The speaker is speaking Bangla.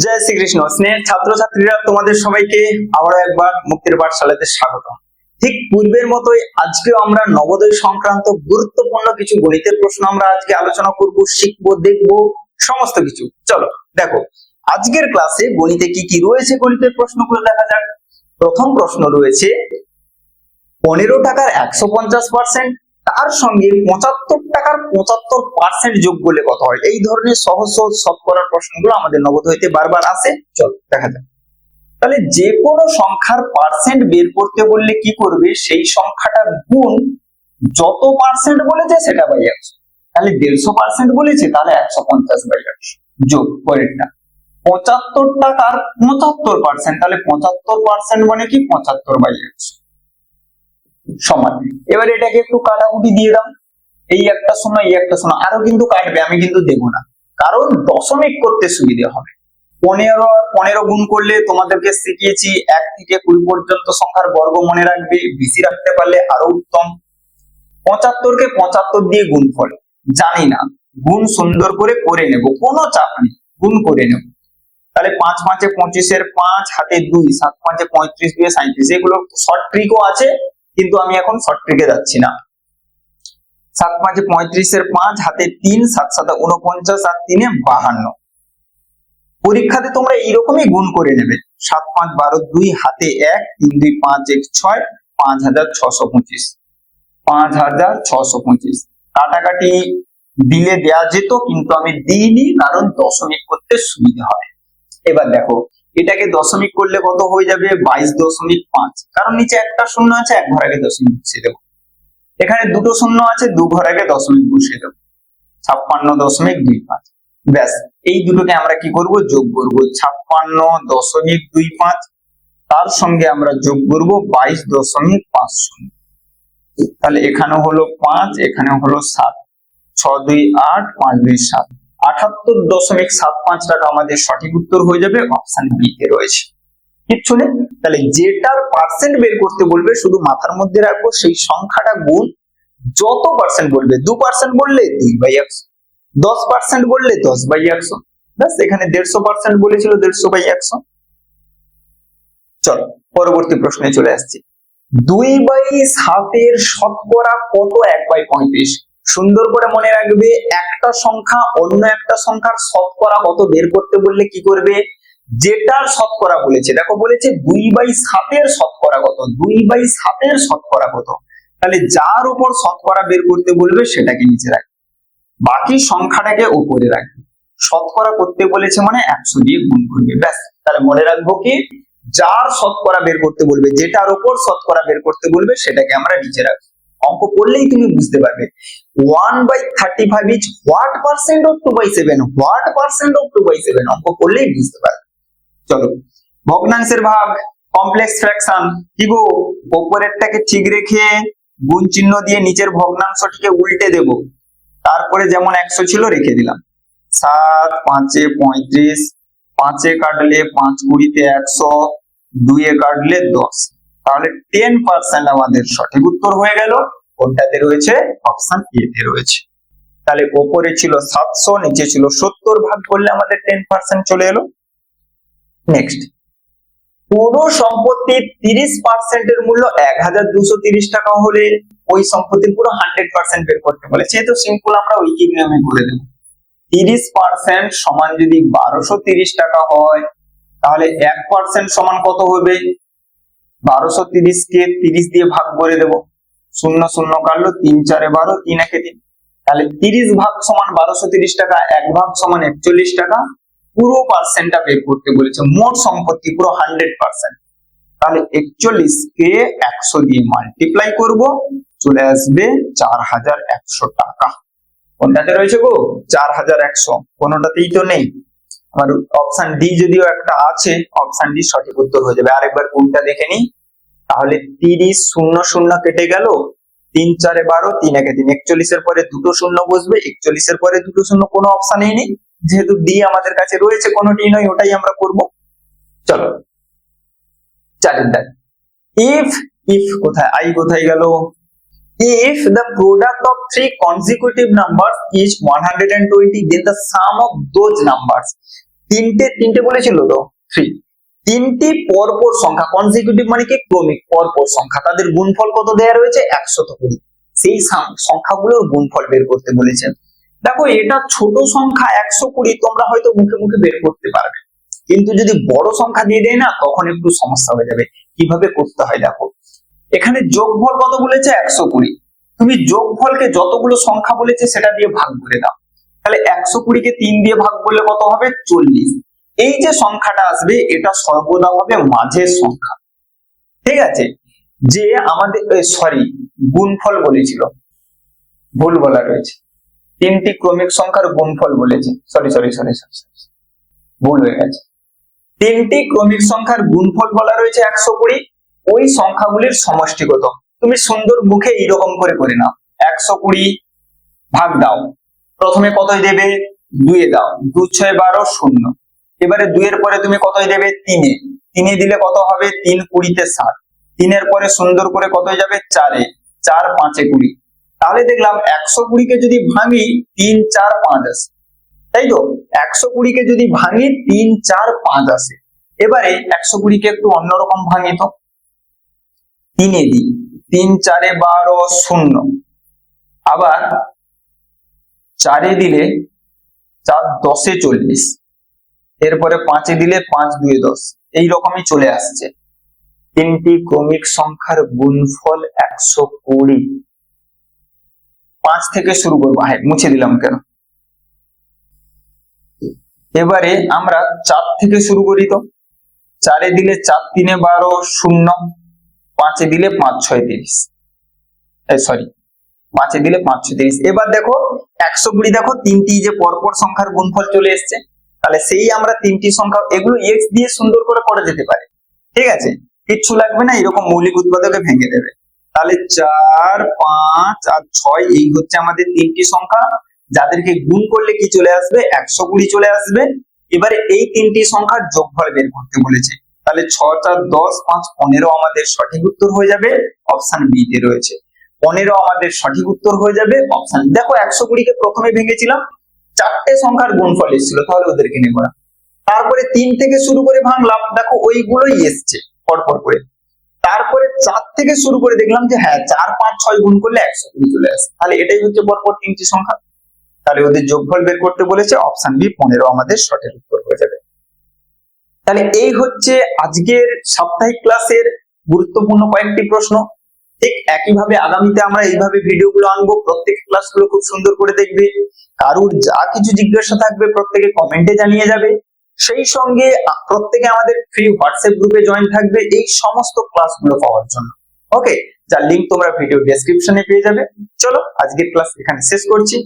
জয় শ্রীকৃষ্ণ। স্নেহের ছাত্রছাত্রীরা, তোমাদের সবাইকে আবারও একবার মুক্তির পাঠশালাতে স্বাগত। ঠিক পূর্বের মতোই আজকেও আমরা নবোদয় সংক্রান্ত গুরুত্বপূর্ণ কিছু গণিতের প্রশ্ন আমরা আজকে আলোচনা করব, শিখবো, দেখবো সমস্ত কিছু। চলো দেখো আজকের ক্লাসে গণিতে কি কি রয়েছে, গণিতের প্রশ্নগুলো দেখা যাক। প্রথম প্রশ্ন রয়েছে 15 টাকার 150%, তার সঙ্গে 75 টাকার 75% যোগ করলে কত হয়। এই ধরনের সহজ সহজ শতকরার প্রশ্নগুলো আমাদের নবোদয়তে বারবার আসে। চল দেখা যাক। তাহলে যে কোনো সংখ্যার পার্সেন্ট বের করতে বললে কি করবে, সেই সংখ্যাটা গুণ যত পার্সেন্ট বলেছে সেটা বাই 100। তাহলে 150% বলেছে, তাহলে 150/100 যোগ পরেরটা 75 টাকার 75%, তাহলে 75% মানে কি 75/100 সমান। এবার এটাকে একটু কাটাকুটি দিয়ে দাও, এই একটা শূন্য এই একটা শূন্য, আরো কিন্তু কাটবে, আমি কিন্তু দেবো না, কারণ দশমিক করতে সুবিধা হবে। 15 গুণ করলে তোমাদেরকে শিখিয়েছি 1 থেকে 20 পর্যন্ত সংখ্যার বর্গ মনে রাখবে, বেশি রাখতে পারলে আরো উত্তম। 75 কে 75 দিয়ে গুণ ফল জানি না, গুণ সুন্দর করে নেব, কোনো চাপ নেই, গুণ করে নেব। তাহলে 5 5 এ 25 5 হাতে 2, 7 5 এ 35 2 37, এগুলো শর্ট ট্রিকও আছে, কিন্তু আমি এখন শর্ট ট্রিকে যাচ্ছি না। 7 5 এ 35 5 হাতে 3, 7 7 49 আর 3 52। পরীক্ষাতে তোমরা এইরকমই গুণ করে নেবে। 7 5 12 2 হাতে 1, 3 2 5 1 6, 5625, 5625। কাটাকাটি দিলে দেয়া যেত, কিন্তু আমি দিইনি, কারণ দশমিক করতে সুবিধা হয়। এবার দেখো এটাকে দশমিক করলে কত হয়ে যাবে, 22.5, কারণ নিচে একটা শূন্য আছে, এক ঘর আগে দশমিক বসিয়ে দেবো। এখানে দুটো শূন্য আছে, দু ঘর আগে দশমিক বসিয়ে দেবো, 56.25। ব্যাস, এই দুটোকে আমরা কি করব, যোগ করব। 56.25, তার সঙ্গে আমরা যোগ করব 22.50। তাহলে এখানে হলো 5, এখানে হলো 7, 6 2 8, 5 2 7, 78.75 টাকা আমাদের সঠিক উত্তর হয়ে যাবে, অপশন বি তে রয়েছে। কিচ্ছু নেই। তাহলে যেটার পার্সেন্ট বের করতে বলবে শুধু মাথার মধ্যে রাখবো, সেই সংখ্যাটা গুণ যত পার্সেন্ট বলবে, 2% বললে 2/100, 10% বললে 10/100। ব্যাস, এখানে 150% বলেছিল, 150/100। চলো পরবর্তী প্রশ্নে চলে আসছি। 2/7 এর শতকরা কত 1/35? সুন্দর করে মনে রাখবে, একটা সংখ্যা অন্য একটা সংখ্যার শতকরা কত বের করতে বললে কি করবে, যেটার শতকরা বলেছে, দেখো বলেছে 2/7 এর শতকরা কত, 2/7 এর শতকরা কত, তাহলে যার উপর শতকরা বের করতে বলবে সেটাকে নিচে রাখবে, বাকি সংখ্যাটাকে উপরে রাখবে। শতকরা করতে বলেছে মানে 100 দিয়ে গুণ করবে, ব্যাস। তাহলে মনে রাখবো কি, যার শতকরা বের করতে বলবে, যেটার উপর শতকরা বের করতে বলবে সেটাকে আমরা নিচে রাখবো। অঙ্ক করলেই তুমি বুঝতে পারবে। 1/35 is what percent of 2/7? What percent of 2/7? অঙ্ক করলেই বুঝতে পারবে। চলো ভগ্নাংশের ভাগ, কমপ্লেক্স ফ্র্যাকশন, কি গো, উপরেরটাকে ঠিক রেখে গুণ চিহ্ন দিয়ে নিচের ভগ্নাংশটিকে উল্টে দেব, তারপরে যেমন 100 ছিল রেখে দিলাম। 7 5 এ 35, 5 এ কাটলে 5 গুণিতে 100, 2 এ কাটলে 10, তাহলে 10% আমাদের সঠিক উত্তর হয়ে গেল। কোনটাতে রয়েছে, অপশন এ তে রয়েছে। তাহলে উপরে ছিল 700, নিচে ছিল 70, ভাগ করলে আমাদের 10% চলে এলো। নেক্সট, কোন সম্পত্তির 30% এর মূল্য 1230 টাকা হলে ওই সম্পত্তির পুরো 100% বের করতে বলেছে। তো সিম্পল, আমরা ঐকিক নিয়মে করে দেব। 30% সমান যদি 1230 টাকা হয়, তাহলে 1% সমান কত হবে, 1230 কে 30 দিয়ে ভাগ করে দেব, 0 0 কাটলো, 3 4 এ 12, 3 1 এ 3, তাহলে 30 ভাগ সমান 1230 টাকা, 1 ভাগ সমান 41 টাকা। পুরো পার্সেন্টটা বের করতে বলেছে, মোট সম্পত্তি পুরো 100%, তাহলে 41 কে 100 দিয়ে মাল্টিপ্লাই করব, চলে আসবে 4100 টাকা। কোনটাতে রয়েছে গো, 4100, কোনটাতেই তো নেই। আমার অপশন ডি যদিও একটা আছে, অপশন ডি সঠিক উত্তর হয়ে যাবে। আরেকবার কোনটা দেখে নি, তাহলে 30 0 0 কেটে গেল, 3 4 এ 12, 3 1 এ 3, 41 এর পরে দুটো শূন্য বসবে, 41 এর পরে দুটো শূন্য, কোনো অপশনই নেই, যেহেতু ডি আমাদের কাছে রয়েছে, কোনোটি নয়, ওটাই আমরা করব। চলো চারের দাগ, ইফ কোথায়, আই কোথায় গেল, if the product of three consecutive numbers is 120, then the sum of those numbers তিনটে বলেছিল তো, 3। তিনটি পরপর সংখ্যা, কনসিকিউটিভ মানে কি ক্রমিক, পরপর সংখ্যা, তাদের গুণফল কত দেয়া রয়েছে 120। সেই সংখ্যাগুলোর গুণফল বের করতে বলেছেন। দেখো এটা ছোট সংখ্যা 120, তোমরা হয়তো মুখে মুখে বের করতে পারবে, কিন্তু যদি বড় সংখ্যা দিয়ে দেয় না তখন একটু সমস্যা হয়ে যাবে। কিভাবে করতে হয় দেখো, এখানে যোগফল কত বলেছে 120, তুমি যোগফলকে যতগুলো সংখ্যা বলেছে সেটা দিয়ে ভাগ করে দাও। তাহলে 120 কে 3 দিয়ে ভাগ করলে কত হবে 40। এই যে সংখ্যাটা আসবে এটা সর্বদা হবে মাঝের সংখ্যা, ঠিক আছে। যে আমাদের সরি গুণফল বলেছিল, ভুল বলা রয়েছে, তিনটি ক্রমিক সংখ্যার গুণফল বলেছে, সরি ভুল হয়ে গেছে। তিনটি ক্রমিক সংখ্যার গুণফল বলা রয়েছে 120, ওই সংখ্যাগুলির সমষ্টি কত। তুমি সুন্দর মুখে এইরকম করে নাও, 120 ভাগ দাও, প্রথমে কতই দেবে 2 এ দাও, 2 6 12 0। এবারে 2 এর পরে তুমি কতই দেবে 3 এ, 3 এ দিলে কত হবে 3 20 তে 60। 3 এর পরে সুন্দর করে কতই যাবে 4 এ, 4 5 এ 20। তাহলে দেখলাম 120 কে যদি ভাঙি 3 4 5 আসে, তাই তো। 120 কে যদি ভাঙি 3 4 5 আসে। এবারে 120 কে একটু অন্যরকম ভাঙি তো, 3 এ দিই, 3 4 এ 12 0, আবার 4 এ দিলে 4 10 এ 40, এরপরে 5 এ দিলে 5 2 এ 10, এইরকমই চলে আসছে। তিনটি ক্রমিক সংখ্যার গুণফল 120। 5 থেকে শুরু করবো, হ্যাঁ মুছে দিলাম কেন। এবারে আমরা 4 থেকে শুরু করি তো, 4 এ দিলে 4 3 এ 12 0, 5 এ দিলে 5 6 30, সরি 5 এ দিলে 5 6 30। এবার দেখো 120, দেখো তিনটি যে পরপর সংখ্যার গুণফল চলে এসছে, তাহলে সেই আমরা তিনটি সংখ্যা এগুলো x দিয়ে সুন্দর করে করা যেতে পারে, ঠিক আছে, কিচ্ছু লাগবে না, এরকম মৌলিক উৎপাদকে ভেঙে দেবে। তাহলে 4 5 আর 6 এই হচ্ছে আমাদের তিনটি সংখ্যা, যাদেরকে গুণ করলে কি চলে আসবে 120 চলে আসবে। এবারে এই তিনটি সংখ্যার যোগফল বের করতে বলেছে, তাহলে 6 4 10 5 15 আমাদের সঠিক উত্তর হয়ে যাবে, অপশন বি তে রয়েছে 15 আমাদের সঠিক উত্তর হয়ে যাবে, অপশন। দেখো 120 কে প্রথমে ভেঙেছিলাম, চারটে সংখ্যার গুণফল এসেছিল, তাহলে ওদেরকে নেব না। তারপরে 3 থেকে শুরু করে ভাঙলাম, দেখো ওইগুলোই এসছে পরপর করে। তারপরে 4 থেকে শুরু করে দেখলাম যে হ্যাঁ 4 5 6 গুণ করলে 120 চলে আসে, তাহলে এটাই হচ্ছে পরপর তিনটি সংখ্যা, তাহলে ওদের যোগফল বের করতে বলেছে, অপশন বি 15 আমাদের সঠিক উত্তর হয়ে যাবে। তাহলে এই হচ্ছে আজকের সাপ্তাহিক ক্লাসের গুরুত্বপূর্ণ কয়েকটি প্রশ্ন। ঠিক একইভাবে আগামীতে আমরা এইভাবে ভিডিওগুলো আনবো, প্রত্যেক ক্লাসগুলো খুব সুন্দর করে দেখবে, কারুর যা কিছু জিজ্ঞাসা থাকবে প্রত্যেকে কমেন্টে জানিয়ে যাবে। সেই সঙ্গে প্রত্যেকে আমাদের ফ্রি হোয়াটসঅ্যাপ গ্রুপে জয়েন থাকবে এই সমস্ত ক্লাসগুলো পাওয়ার জন্য, ওকে, যার লিংক তোমরা ভিডিও ডেসক্রিপশনে পেয়ে যাবে। চলো আজকের ক্লাস এখানে শেষ করছি।